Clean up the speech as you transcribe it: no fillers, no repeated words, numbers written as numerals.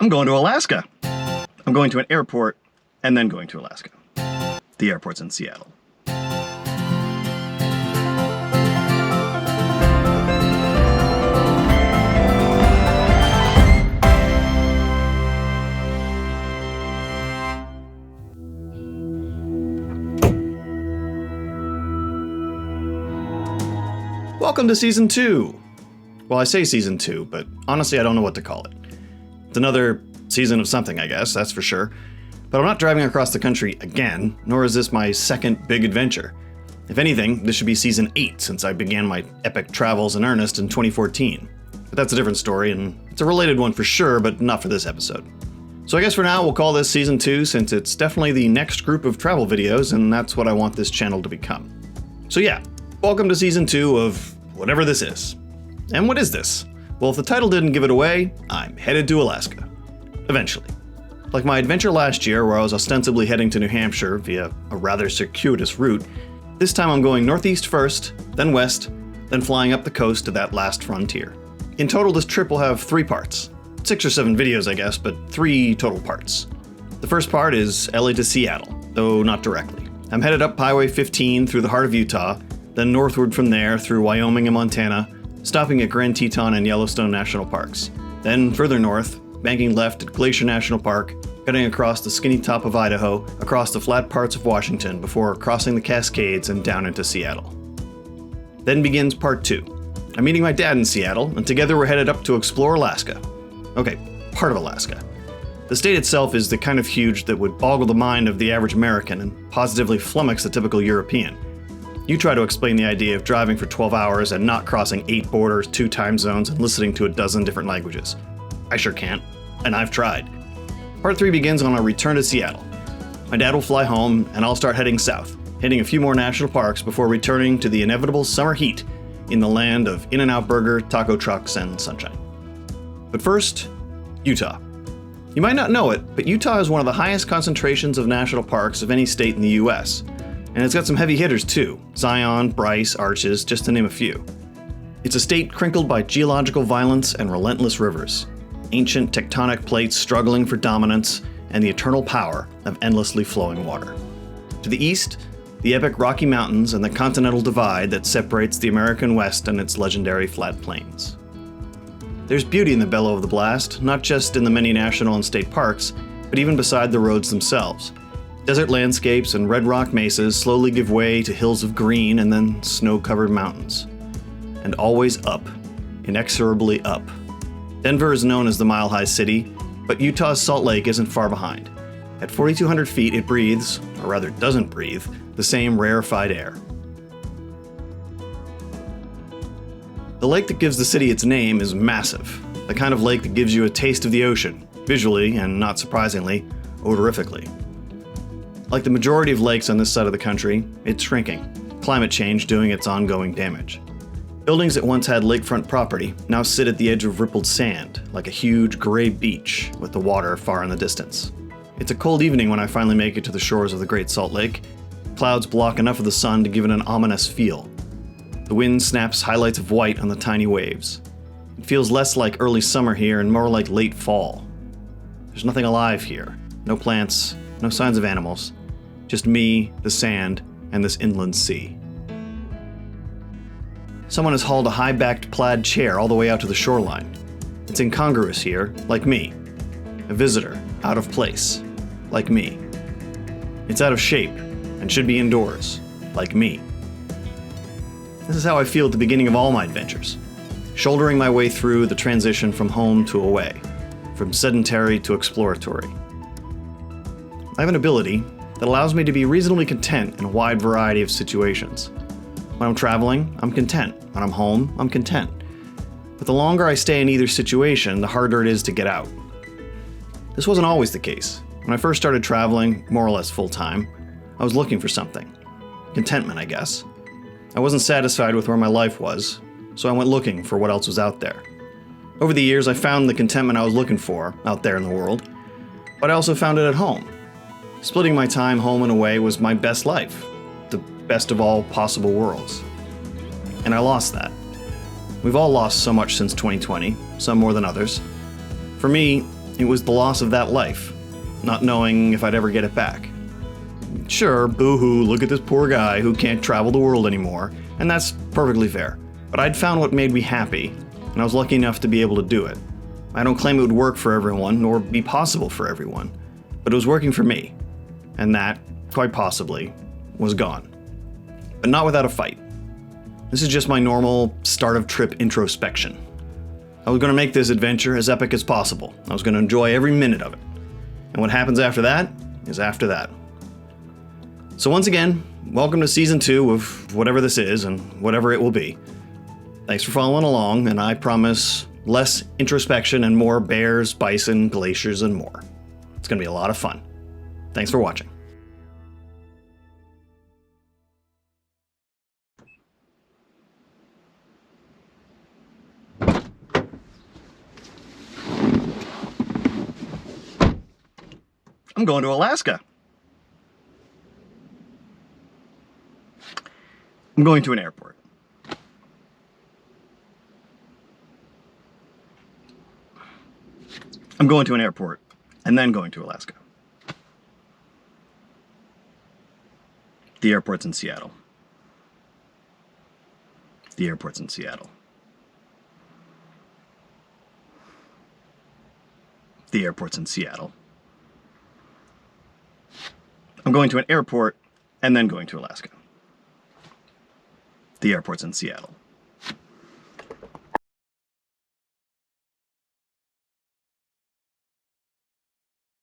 I'm going to Alaska. I'm going to an airport and then going to Alaska. The airport's in Seattle. Welcome to Season 2. Well, I say Season 2, but honestly I don't know what to call it. It's another season of something, I guess, that's for sure. But I'm not driving across the country again, nor is this my second big adventure. If anything, this should be Season 8 since I began my epic travels in earnest in 2014. But that's a different story, and it's a related one for sure, but not for this episode. So I guess for now we'll call this Season 2 since it's definitely the next group of travel videos, and that's what I want this channel to become. So yeah, welcome to Season 2 of whatever this is. And what is this? Well, if the title didn't give it away, I'm headed to Alaska. Eventually. Like my adventure last year where I was ostensibly heading to New Hampshire via a rather circuitous route, this time I'm going northeast first, then west, then flying up the coast to that last frontier. In total, this trip will have 3 parts. 6 or 7 videos, I guess, but 3 total parts. The first part is LA to Seattle, though not directly. I'm headed up Highway 15 through the heart of Utah, then northward from there through Wyoming and Montana, stopping at Grand Teton and Yellowstone National Parks. Then further north, banking left at Glacier National Park, cutting across the skinny top of Idaho, across the flat parts of Washington before crossing the Cascades and down into Seattle. Then begins part 2. I'm meeting my dad in Seattle, and together we're headed up to explore Alaska. Okay, part of Alaska. The state itself is the kind of huge that would boggle the mind of the average American and positively flummox the typical European. You try to explain the idea of driving for 12 hours and not crossing 8 borders, 2 time zones, and listening to a dozen different languages. I sure can't, and I've tried. Part 3 begins on our return to Seattle. My dad will fly home, and I'll start heading south, hitting a few more national parks before returning to the inevitable summer heat in the land of In-N-Out Burger, taco trucks, and sunshine. But first, Utah. You might not know it, but Utah has one of the highest concentrations of national parks of any state in the US. And it's got some heavy hitters too. Zion, Bryce, Arches, just to name a few. It's a state crinkled by geological violence and relentless rivers. Ancient tectonic plates struggling for dominance and the eternal power of endlessly flowing water. To the east, the epic Rocky Mountains and the continental divide that separates the American West and its legendary flat plains. There's beauty in the bellow of the blast, not just in the many national and state parks, but even beside the roads themselves. Desert landscapes and red rock mesas slowly give way to hills of green and then snow-covered mountains. And always up, inexorably up. Denver is known as the Mile High City, but Utah's Salt Lake isn't far behind. At 4,200 feet, it breathes, or rather doesn't breathe, the same rarefied air. The lake that gives the city its name is massive, the kind of lake that gives you a taste of the ocean, visually and, not surprisingly, odorifically. Like the majority of lakes on this side of the country, it's shrinking, climate change doing its ongoing damage. Buildings that once had lakefront property now sit at the edge of rippled sand, like a huge gray beach with the water far in the distance. It's a cold evening when I finally make it to the shores of the Great Salt Lake. Clouds block enough of the sun to give it an ominous feel. The wind snaps highlights of white on the tiny waves. It feels less like early summer here and more like late fall. There's nothing alive here. No plants, no signs of animals. Just me, the sand, and this inland sea. Someone has hauled a high-backed plaid chair all the way out to the shoreline. It's incongruous here, like me. A visitor, out of place, like me. It's out of shape, and should be indoors, like me. This is how I feel at the beginning of all my adventures, shouldering my way through the transition from home to away, from sedentary to exploratory. I have an ability that allows me to be reasonably content in a wide variety of situations. When I'm traveling, I'm content. When I'm home, I'm content. But the longer I stay in either situation, the harder it is to get out. This wasn't always the case. When I first started traveling, more or less full-time, I was looking for something. Contentment, I guess. I wasn't satisfied with where my life was, so I went looking for what else was out there. Over the years, I found the contentment I was looking for out there in the world, but I also found it at home. Splitting my time home and away was my best life, the best of all possible worlds. And I lost that. We've all lost so much since 2020, some more than others. For me, it was the loss of that life, not knowing if I'd ever get it back. Sure, boo-hoo, look at this poor guy who can't travel the world anymore, and that's perfectly fair. But I'd found what made me happy, and I was lucky enough to be able to do it. I don't claim it would work for everyone, nor be possible for everyone, but it was working for me, and that, quite possibly, was gone. But not without a fight. This is just my normal start-of-trip introspection. I was going to make this adventure as epic as possible. I was going to enjoy every minute of it. And what happens after that is after that. So once again, welcome to Season 2 of whatever this is and whatever it will be. Thanks for following along, and I promise less introspection and more bears, bison, glaciers, and more. It's going to be a lot of fun. Thanks for watching. I'm going to Alaska. I'm going to an airport. I'm going to an airport and then going to Alaska. The airport's in Seattle. The airport's in Seattle. The airport's in Seattle. I'm going to an airport and then going to Alaska. The airport's in Seattle.